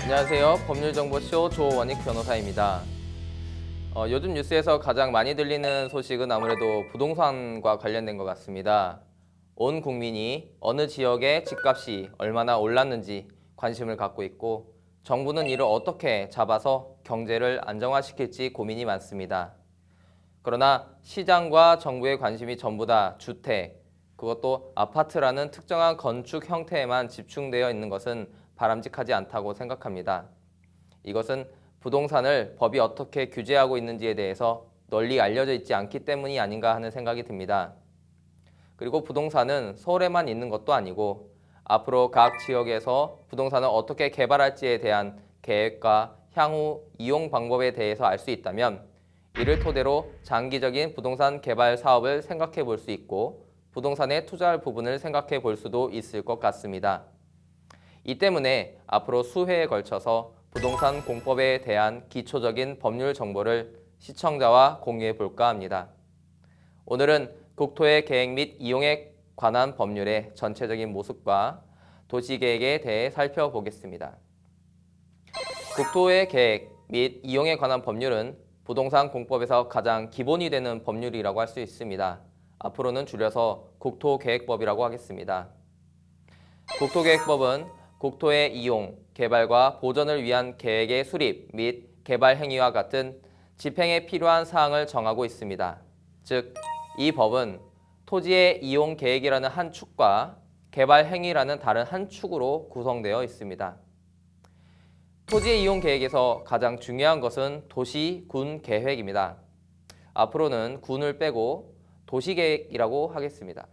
안녕하세요. 법률정보쇼 조원익 변호사입니다. 요즘 뉴스에서 가장 많이 들리는 소식은 아무래도 부동산과 관련된 것 같습니다. 온 국민이 어느 지역의 집값이 얼마나 올랐는지 관심을 갖고 있고, 정부는 이를 어떻게 잡아서 경제를 안정화시킬지 고민이 많습니다. 그러나 시장과 정부의 관심이 전부 다 주택, 그것도 아파트라는 특정한 건축 형태에만 집중되어 있는 것은 바람직하지 않다고 생각합니다. 이것은 부동산을 법이 어떻게 규제하고 있는지에 대해서 널리 알려져 있지 않기 때문이 아닌가 하는 생각이 듭니다. 그리고 부동산은 서울에만 있는 것도 아니고 앞으로 각 지역에서 부동산을 어떻게 개발할지에 대한 계획과 향후 이용 방법에 대해서 알 수 있다면 이를 토대로 장기적인 부동산 개발 사업을 생각해 볼 수 있고 부동산에 투자할 부분을 생각해 볼 수도 있을 것 같습니다. 이 때문에 앞으로 수회에 걸쳐서 부동산 공법에 대한 기초적인 법률 정보를 시청자와 공유해 볼까 합니다. 오늘은 국토의 계획 및 이용에 관한 법률의 전체적인 모습과 도시계획에 대해 살펴보겠습니다. 국토의 계획 및 이용에 관한 법률은 부동산 공법에서 가장 기본이 되는 법률이라고 할 수 있습니다. 앞으로는 줄여서 국토계획법이라고 하겠습니다. 국토계획법은 국토의 이용, 개발과 보전을 위한 계획의 수립 및 개발 행위와 같은 집행에 필요한 사항을 정하고 있습니다. 즉, 이 법은 토지의 이용 계획이라는 한 축과 개발 행위라는 다른 한 축으로 구성되어 있습니다. 토지의 이용 계획에서 가장 중요한 것은 도시, 군 계획입니다. 앞으로는 군을 빼고 도시계획이라고 하겠습니다.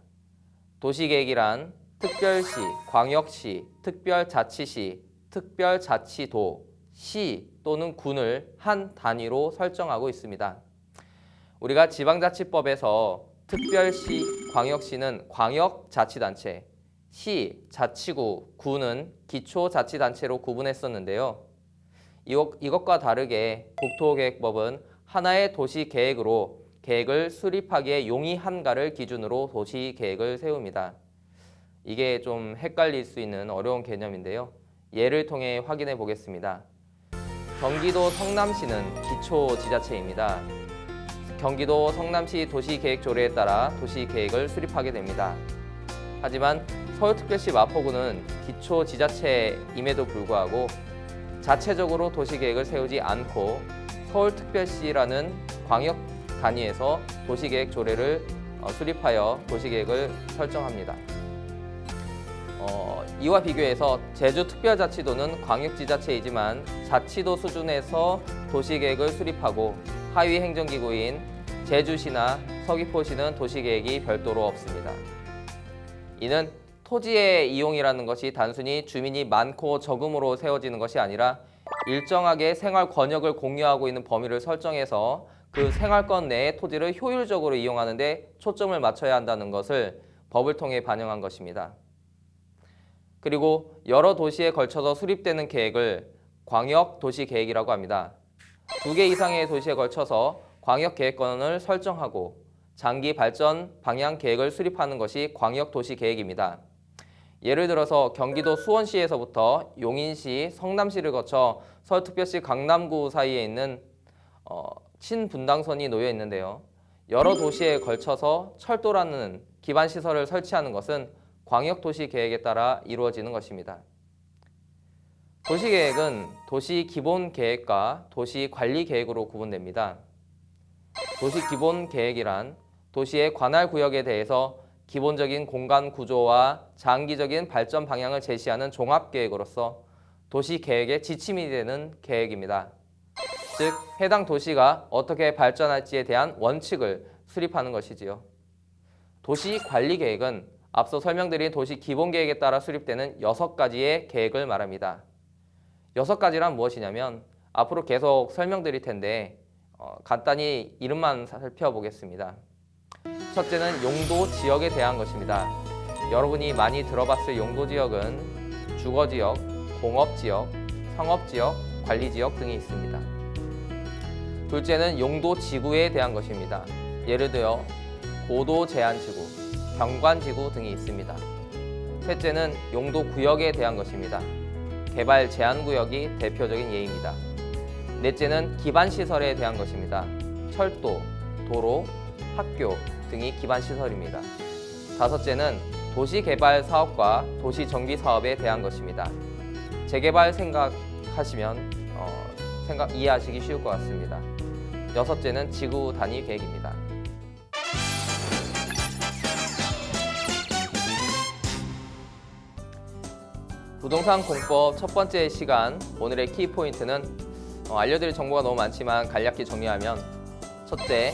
도시계획이란 특별시, 광역시, 특별자치시, 특별자치도, 시 또는 군을 한 단위로 설정하고 있습니다. 우리가 지방자치법에서 특별시, 광역시는 광역자치단체, 시, 자치구, 군은 기초자치단체로 구분했었는데요. 이것과 다르게 국토계획법은 하나의 도시계획으로 계획을 수립하기에 용이한가를 기준으로 도시계획을 세웁니다. 이게 좀 헷갈릴 수 있는 어려운 개념인데요. 예를 통해 확인해 보겠습니다. 경기도 성남시는 기초지자체입니다. 경기도 성남시 도시계획조례에 따라 도시계획을 수립하게 됩니다. 하지만 서울특별시 마포구는 기초지자체임에도 불구하고 자체적으로 도시계획을 세우지 않고 서울특별시라는 광역 단위에서 도시계획 조례를 수립하여 도시계획을 설정합니다. 이와 비교해서 제주특별자치도는 광역지자체이지만 자치도 수준에서 도시계획을 수립하고 하위 행정기구인 제주시나 서귀포시는 도시계획이 별도로 없습니다. 이는 토지의 이용이라는 것이 단순히 주민이 많고 적음으로 세워지는 것이 아니라 일정하게 생활 권역을 공유하고 있는 범위를 설정해서 그 생활권 내의 토지를 효율적으로 이용하는 데 초점을 맞춰야 한다는 것을 법을 통해 반영한 것입니다. 그리고 여러 도시에 걸쳐서 수립되는 계획을 광역도시계획이라고 합니다. 2개 이상의 도시에 걸쳐서 광역계획권을 설정하고 장기 발전 방향 계획을 수립하는 것이 광역도시계획입니다. 예를 들어서 경기도 수원시에서부터 용인시, 성남시를 거쳐 서울특별시 강남구 사이에 있는 친분당선이 놓여 있는데요. 여러 도시에 걸쳐서 철도라는 기반시설을 설치하는 것은 광역도시계획에 따라 이루어지는 것입니다. 도시계획은 도시기본계획과 도시관리계획으로 구분됩니다. 도시기본계획이란 도시의 관할구역에 대해서 기본적인 공간 구조와 장기적인 발전 방향을 제시하는 종합계획으로서 도시계획의 지침이 되는 계획입니다. 즉, 해당 도시가 어떻게 발전할지에 대한 원칙을 수립하는 것이지요. 도시관리계획은 앞서 설명드린 도시기본계획에 따라 수립되는 6가지의 계획을 말합니다. 6가지란 무엇이냐면 앞으로 계속 설명드릴 텐데 간단히 이름만 살펴보겠습니다. 첫째는 용도 지역에 대한 것입니다. 여러분이 많이 들어봤을 용도 지역은 주거지역, 공업지역, 상업지역, 관리지역 등이 있습니다. 둘째는 용도 지구에 대한 것입니다. 예를 들어 고도 제한지구, 경관지구 등이 있습니다. 셋째는 용도 구역에 대한 것입니다. 개발 제한 구역이 대표적인 예입니다. 넷째는 기반 시설에 대한 것입니다. 철도, 도로, 학교 등이 기반 시설입니다. 다섯째는 도시 개발 사업과 도시 정비 사업에 대한 것입니다. 재개발 생각하시면 이해하시기 쉬울 것 같습니다. 여섯째는 지구 단위 계획입니다. 부동산 공법 첫 번째 시간, 오늘의 키포인트는 알려드릴 정보가 너무 많지만 간략히 정리하면, 첫째,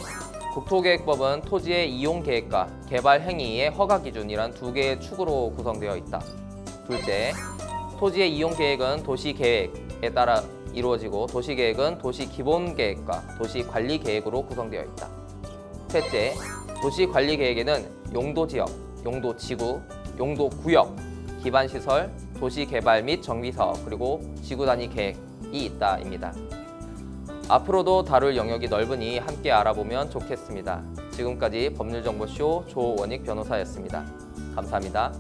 국토계획법은 토지의 이용계획과 개발 행위의 허가 기준이란 두 개의 축으로 구성되어 있다. 둘째, 토지의 이용계획은 도시계획에 따라 이루어지고 도시계획은 도시기본계획과 도시관리계획으로 구성되어 있다. 셋째, 도시관리계획에는 용도지역, 용도지구, 용도구역, 기반시설, 도시개발 및 정비사업, 그리고 지구단위 계획이 있다입니다. 앞으로도 다룰 영역이 넓으니 함께 알아보면 좋겠습니다. 지금까지 법률정보쇼 조원익 변호사였습니다. 감사합니다.